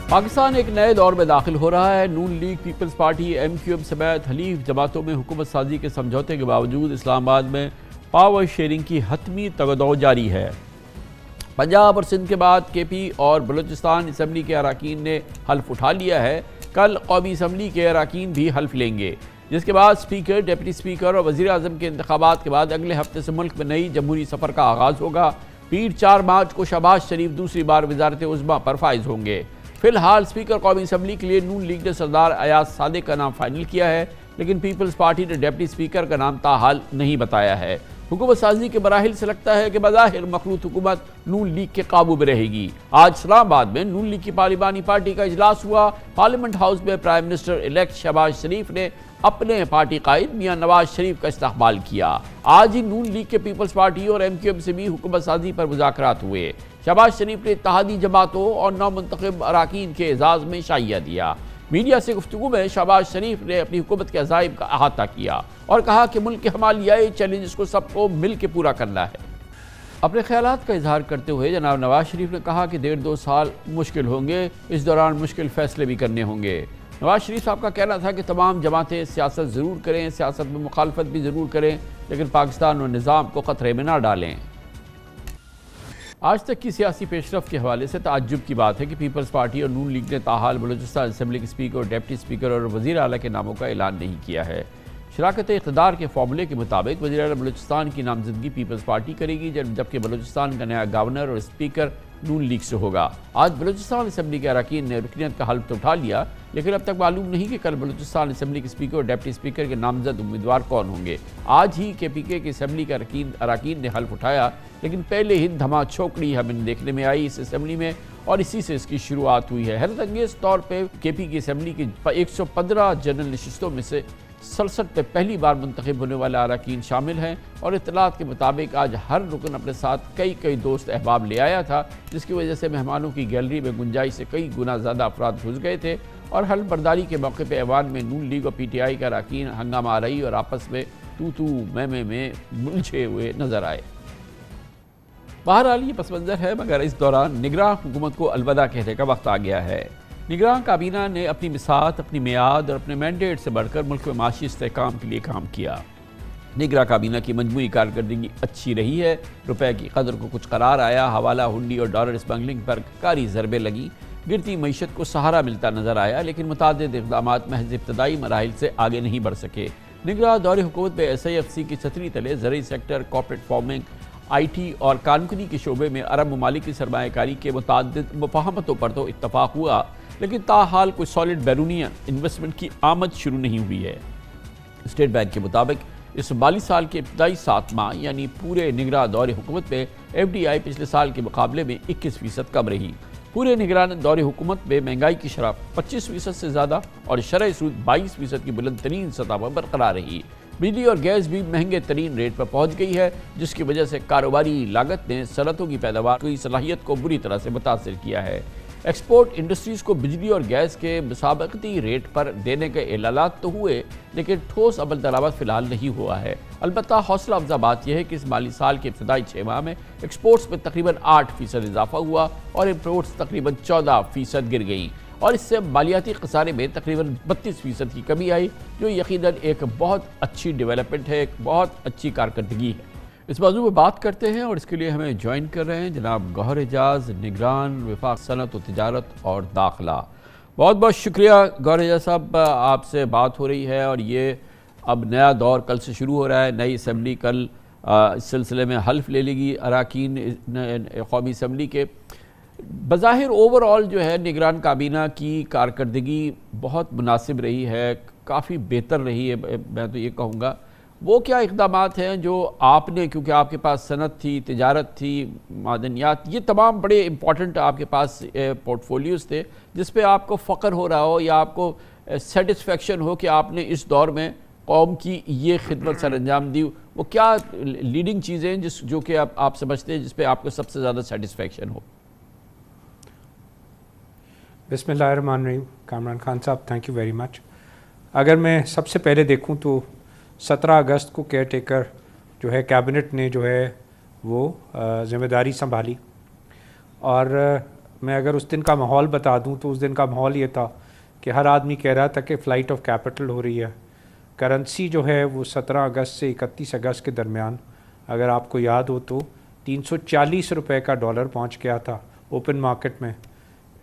پاکستان ایک نئے دور میں داخل ہو رہا ہے۔ نون League, Peoples Party, M Q M سمیت حلیف جماعتوں میں حکومت سازی کے سمجھوتے کے باوجود اسلام آباد میں پاور شیئرنگ کی حتمی تگدو جاری ہے۔ پنجاب اور سندھ کے بعد کے پی اور بلوچستان اسمبلی کے اراکین نے حلف اٹھا لیا ہے۔ کل قومی اسمبلی کے اراکین بھی حلف لیں گے، جس کے بعد اسپیکر، ڈپٹی اسپیکر اور وزیر اعظم کے انتخابات کے بعد اگلے ہفتے سے ملک میں نئی جمہوری سفر کا آغاز ہوگا۔ پیر 4 مارچ کو شہباز شریف دوسری بار وزارت عظمیٰ پر فائز ہوں گے۔ فی الحال اسپیکر قومی اسمبلی کے لیے نون لیگ نے سردار ایاز صادق کا نام فائنل کیا ہے، لیکن پیپلز پارٹی نے ڈپٹی اسپیکر کا نام تاحال نہیں بتایا ہے۔ حکومت سازی کے مراحل سے لگتا ہے کہ بظاہر مخلوط حکومت نون لیگ کے قابو میں رہے گی۔ آج اسلام آباد میں نون لیگ کی پارلیمانی پارٹی کا اجلاس ہوا۔ پارلیمنٹ ہاؤس میں پرائم منسٹر الیکٹ شہباز شریف نے اپنے پارٹی قائد میاں نواز شریف کا استقبال کیا۔ آج ہی نون لیگ کے پیپلز پارٹی اور ایم کیو ایم سے بھی حکومت سازی پر مذاکرات ہوئے۔ شہباز شریف نے اتحادی جماعتوں اور نو منتخب اراکین کے اعزاز میں شائعہ دیا۔ میڈیا سے گفتگو میں شہباز شریف نے اپنی حکومت کے عزائم کا احاطہ کیا اور کہا کہ ملک کے حالیائی چیلنجز کو سب کو مل کے پورا کرنا ہے۔ اپنے خیالات کا اظہار کرتے ہوئے جناب نواز شریف نے کہا کہ 1.5-2 سال مشکل ہوں گے، اس دوران مشکل فیصلے بھی کرنے ہوں گے۔ نواز شریف صاحب کا کہنا تھا کہ تمام جماعتیں سیاست ضرور کریں، سیاست میں مخالفت بھی ضرور کریں، لیکن پاکستان اور نظام کو خطرے میں نہ ڈالیں۔ آج تک کی سیاسی پیش رفت کے حوالے سے تعجب کی بات ہے کہ پیپلز پارٹی اور نون لیگ نے تاحال بلوچستان اسمبلی کے اسپیکر، ڈپٹی اسپیکر اور وزیر اعلیٰ کے ناموں کا اعلان نہیں کیا ہے۔ شراکت اقتدار کے فارمولے کے مطابق وزیر اعلیٰ بلوچستان کی نامزدگی پیپلز پارٹی کرے گی، جبکہ بلوچستان کا نیا گورنر اور اسپیکر نون لیگ سے ہوگا۔ آج بلوچستان اسمبلی کے اراکین نے رکنیت کا حلف تو اٹھا لیا، لیکن اب تک معلوم نہیں کہ کل بلوچستان اسمبلی کے اسپیکر اور ڈپٹی اسپیکر کے نامزد امیدوار کون ہوں گے۔ آج ہی کے پی کے اسمبلی کے اراکین نے حلف اٹھایا، لیکن پہلے ہی دھما چھوکڑی ہمیں دیکھنے میں آئی اس اسمبلی میں، اور اسی سے اس کی شروعات ہوئی ہے۔ حیرت انگیز طور پہ کے پی کی اسمبلی کی 115 جنرل نشستوں میں سے 67 پہ پہلی بار منتخب ہونے والے اراکین شامل ہیں، اور اطلاعات کے مطابق آج ہر رکن اپنے ساتھ کئی دوست احباب لے آیا تھا، جس کی وجہ سے مہمانوں کی گیلری میں گنجائش سے کئی گنا زیادہ افراد گھس گئے تھے، اور حلف برداری کے موقع پہ ایوان میں نون لیگ اور پی ٹی آئی کے اراکین ہنگامہ آرائی اور آپس میں تو میں ملجھے ہوئے نظر آئے۔ بہرحال یہ پس منظر ہے، مگر اس دوران نگراں حکومت کو الوداع کہنے کا وقت آ گیا ہے۔ نگراں کابینہ نے اپنی مساحت، اپنی میعاد اور اپنے مینڈیٹ سے بڑھ کر ملک میں معاشی استحکام کے لیے کام کیا۔ نگراں کابینہ کی مجموعی کارکردگی اچھی رہی ہے، روپے کی قدر کو کچھ قرار آیا، حوالہ ہنڈی اور ڈالر اسمگلنگ پر کاری ضربیں لگیں، گرتی معیشت کو سہارا ملتا نظر آیا، لیکن متعدد اقدامات محض ابتدائی مراحل سے آگے نہیں بڑھ سکے۔ نگراں دور حکومت میں ایس آئی ایف سی کی چھتری تلے زرعی sector, corporate farming, I T اور کانکنی کے شعبے میں عرب ممالک کی سرمایہ کاری کے متعدد مفاہمتوں پر تو اتفاق ہوا، لیکن تاحال کوئی سالڈ بیرونی انویسٹمنٹ کی آمد شروع نہیں ہوئی ہے۔ اسٹیٹ بینک کے مطابق اس مالی سال کے ابتدائی 7 ماہ یعنی پورے نگراں دور حکومت میں ایف ڈی آئی پچھلے سال کے مقابلے میں 21% کم رہی۔ پورے نگراں دور حکومت میں مہنگائی کی شرح 25% سے زیادہ اور شرح سود 22% کی بلند ترین سطح پر برقرار رہی۔ بجلی اور گیس بھی مہنگے ترین ریٹ پر پہنچ گئی ہے، جس کی وجہ سے کاروباری لاگت نے صنعتوں کی پیداوار کی صلاحیت کو بری طرح سے متاثر کیا ہے۔ ایکسپورٹ انڈسٹریز کو بجلی اور گیس کے مسابقتی ریٹ پر دینے کے اعلانات تو ہوئے، لیکن ٹھوس عمل درآمد فی الحال نہیں ہوا ہے۔ البتہ حوصلہ افزا بات یہ ہے کہ اس مالی سال کے ابتدائی 6 ماہ میں ایکسپورٹس میں تقریباً 8% اضافہ ہوا اور امپورٹس تقریباً 14% گر گئیں، اور اس سے مالیاتی خسارے میں تقریباً 32% کی کمی آئی، جو یقیناً ایک بہت اچھی ڈیولپمنٹ ہے، ایک بہت اچھی کارکردگی ہے۔ اس موضوع میں بات کرتے ہیں اور اس کے لیے ہمیں جوائن کر رہے ہیں جناب گوہر اعجاز، نگران وفاق صنعت و تجارت اور داخلہ۔ بہت بہت شکریہ گوہر اعجاز صاحب، آپ سے بات ہو رہی ہے، اور یہ اب نیا دور کل سے شروع ہو رہا ہے۔ نئی اسمبلی کل اس سلسلے میں حلف لے لے گی اراکین قومی اسمبلی کے۔ بظاہر اوور آل جو ہے نگران کابینہ کی کارکردگی بہت مناسب رہی ہے، کافی بہتر رہی ہے، میں تو یہ کہوں گا۔ وہ کیا اقدامات ہیں جو آپ نے، کیونکہ آپ کے پاس صنعت تھی، تجارت تھی، معدنیات، یہ تمام بڑے امپورٹنٹ آپ کے پاس پورٹ فولیوز تھے، جس پہ آپ کو فخر ہو رہا ہو یا آپ کو سیٹسفیکشن ہو کہ آپ نے اس دور میں قوم کی یہ خدمت سر انجام دی؟ وہ کیا لیڈنگ چیزیں ہیں جو کہ آپ سمجھتے ہیں جس پہ آپ کو سب سے زیادہ سیٹسفیکشن ہو؟ بسم اللہ الرحمن الرحیم۔ کامران خان صاحب، تھینک یو ویری مچ۔ اگر میں سب سے پہلے دیکھوں تو 17 اگست کو کیئر ٹیکر جو ہے کیبنٹ نے جو ہے وہ ذمہ داری سنبھالی، اور میں اگر اس دن کا ماحول بتا دوں تو اس دن کا ماحول یہ تھا کہ ہر آدمی کہہ رہا تھا کہ فلائٹ آف کیپٹل ہو رہی ہے. کرنسی جو ہے وہ 17 اگست سے 31 اگست کے درمیان اگر آپ کو یاد ہو تو 340 روپے کا ڈالر پہنچ گیا تھا اوپن مارکیٹ میں.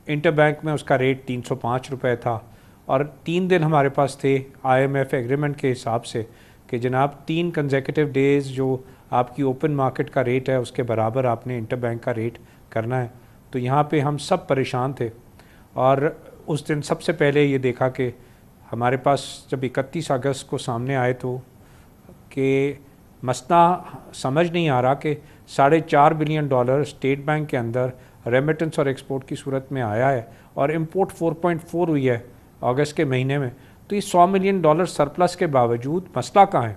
انٹر بینک میں اس کا ریٹ 305 روپے تھا. اور 3 دن ہمارے پاس تھے IMF ایگریمنٹ کے حساب سے کہ جناب 3 کنزیکٹیو ڈیز جو آپ کی اوپن مارکیٹ کا ریٹ ہے اس کے برابر آپ نے انٹر بینک کا ریٹ کرنا ہے. تو یہاں پہ ہم سب پریشان تھے اور اس دن سب سے پہلے یہ دیکھا کہ ہمارے پاس جب 31 اگست کو سامنے آئے تو کہ مسئلہ سمجھ نہیں آ رہا کہ $4.5 بلین اسٹیٹ بینک کے اندر ریمیٹنس اور ایکسپورٹ کی صورت میں آیا ہے اور امپورٹ 4.4 ہوئی ہے اگست کے مہینے میں. تو یہ $100 ملین سرپلس کے باوجود مسئلہ کہاں ہے؟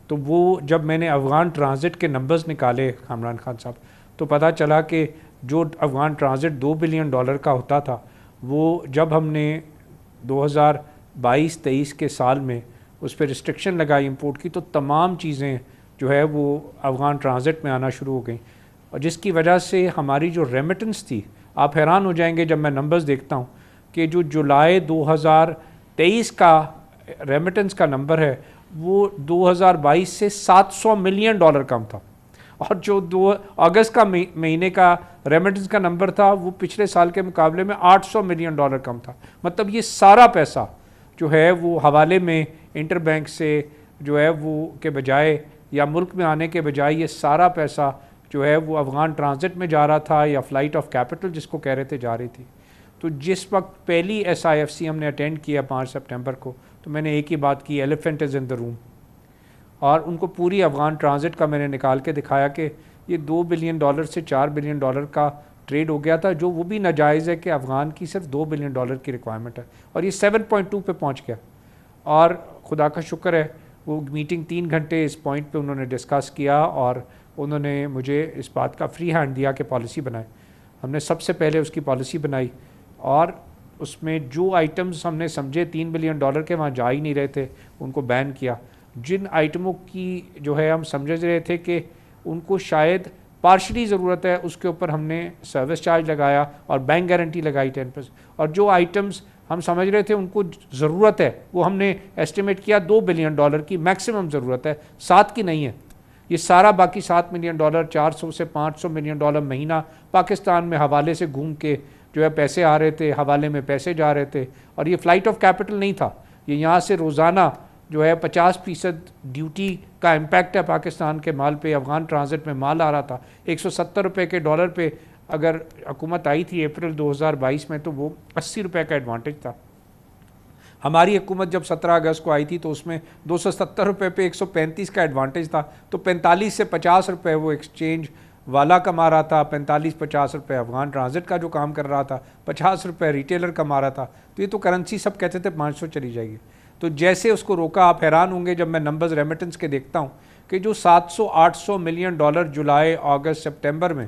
تو وہ جب میں نے افغان ٹرانزٹ کے نمبرز نکالے کامران خان صاحب تو پتہ چلا کہ جو افغان ٹرانزٹ $2 بلین کا ہوتا تھا وہ جب ہم نے 2022-23 کے سال میں اس پہ ریسٹرکشن لگائی امپورٹ کی تو تمام چیزیں جو ہے وہ افغان ٹرانزٹ میں آنا شروع ہو گئیں اور جس کی وجہ سے ہماری جو ریمیٹنس تھی آپ حیران ہو جائیں گے جب میں نمبرز دیکھتا ہوں کہ جو جولائی 2023 کا ریمیٹنس کا نمبر ہے وہ 2022 سے $700 ملین کم تھا اور جو 2 اگست کا مہینے کا ریمیٹنس کا نمبر تھا وہ پچھلے سال کے مقابلے میں $800 ملین کم تھا. مطلب یہ سارا پیسہ جو ہے وہ حوالے میں انٹر بینک سے جو ہے وہ کے بجائے یا ملک میں آنے کے بجائے یہ سارا پیسہ جو ہے وہ افغان ٹرانزٹ میں جا رہا تھا یا فلائٹ آف کیپٹل جس کو کہہ رہے تھے جا رہی تھی. تو جس وقت پہلی SIFC ہم نے اٹینڈ کیا 5 سپٹمبر کو تو میں نے ایک ہی بات کی ایلیفنٹ از ان دا روم اور ان کو پوری افغان ٹرانزٹ کا میں نے نکال کے دکھایا کہ یہ $2 بلین سے $4 بلین کا ٹریڈ ہو گیا تھا جو وہ بھی ناجائز ہے کہ افغان کی صرف $2 بلین کی ریکوائرمنٹ ہے اور یہ 7.2 پہ پہنچ گیا. اور خدا کا شکر ہے وہ میٹنگ 3 گھنٹے اس پوائنٹ پہ انہوں نے ڈسکس کیا اور انہوں نے مجھے اس بات کا فری ہینڈ دیا کہ پالیسی بنائے. ہم نے سب سے پہلے اس کی پالیسی بنائی اور اس میں جو آئٹمز ہم نے سمجھے $3 بلین کے وہاں جا ہی نہیں رہے تھے ان کو بین کیا. جن آئٹموں کی جو ہے ہم سمجھ رہے تھے کہ ان کو شاید پارشلی ضرورت ہے اس کے اوپر ہم نے سروس چارج لگایا اور بینک گارنٹی لگائی 10%. اور جو آئٹمز ہم سمجھ رہے تھے ان کو ضرورت ہے وہ ہم نے ایسٹیمیٹ کیا $2 بلین کی میکسیمم ضرورت ہے 7 کی نہیں ہے. یہ سارا باقی $7 ملین 400 سے $500 ملین مہینہ پاکستان میں حوالے سے گھوم کے جو ہے پیسے آ رہے تھے حوالے میں پیسے جا رہے تھے. اور یہ فلائٹ آف کیپٹل نہیں تھا, یہ یہاں سے روزانہ جو ہے 50% ڈیوٹی کا امپیکٹ ہے پاکستان کے مال پہ. افغان ٹرانزٹ میں مال آ رہا تھا 170 روپے کے ڈالر پہ اگر حکومت آئی تھی اپریل 2022 میں تو وہ 80 روپے کا ایڈوانٹیج تھا. ہماری حکومت جب 17 اگست کو آئی تھی تو اس میں 270 روپے پہ 135 کا ایڈوانٹیج تھا. تو 45 سے 50 روپے وہ ایکسچینج والا کما رہا تھا, 45-50 روپے افغان ٹرانزٹ کا جو کام کر رہا تھا, 50 روپے ریٹیلر کما رہا تھا. تو یہ تو کرنسی سب کہتے تھے 500 چلی جائے گی. تو جیسے اس کو روکا آپ حیران ہوں گے جب میں نمبرز ریمیٹنس کے دیکھتا ہوں کہ جو $700-800 ملین جولائی اگست سپٹمبر میں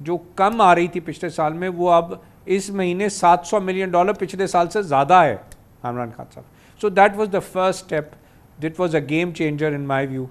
جو کم آ رہی تھی پچھلے سال میں وہ اب اس مہینے $700 ملین پچھلے سال سے زیادہ ہے کامران خان صاحب. So that was the first step, that was a game changer in my view.